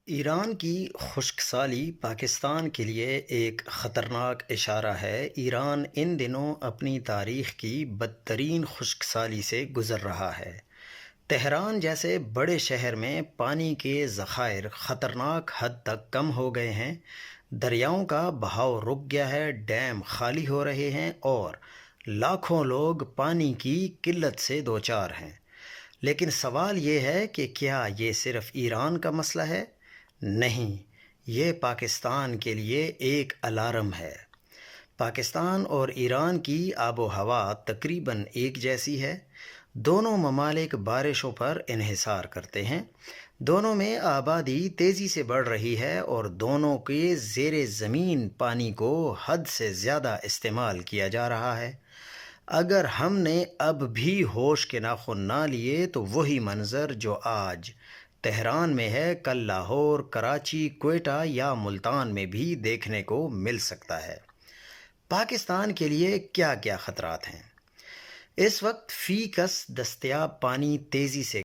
ایران کی خشک سالی پاکستان کے لیے ایک خطرناک اشارہ ہے۔ ایران ان دنوں اپنی تاریخ کی بدترین خشک سالی سے گزر رہا ہے۔ تہران جیسے بڑے شہر میں پانی کے ذخائر خطرناک حد تک کم ہو گئے ہیں، دریاؤں کا بہاؤ رک گیا ہے، ڈیم خالی ہو رہے ہیں اور لاکھوں لوگ پانی کی قلت سے دوچار ہیں۔ لیکن سوال یہ ہے کہ کیا یہ صرف ایران کا مسئلہ ہے؟ نہیں، یہ پاکستان کے لیے ایک الارم ہے۔ پاکستان اور ایران کی آب و ہوا تقریباً ایک جیسی ہے۔ دونوں ممالک بارشوں پر انحصار کرتے ہیں، دونوں میں آبادی تیزی سے بڑھ رہی ہے اور دونوں کے زیر زمین پانی کو حد سے زیادہ استعمال کیا جا رہا ہے۔ اگر ہم نے اب بھی ہوش کے ناخن نہ لیے تو وہی منظر جو آج تہران میں ہے کل لاہور، کراچی، کوئٹہ یا ملتان میں بھی دیکھنے کو مل سکتا ہے۔ پاکستان کے لیے کیا کیا خطرات ہیں؟ اس وقت فی کس دستیاب پانی تیزی سے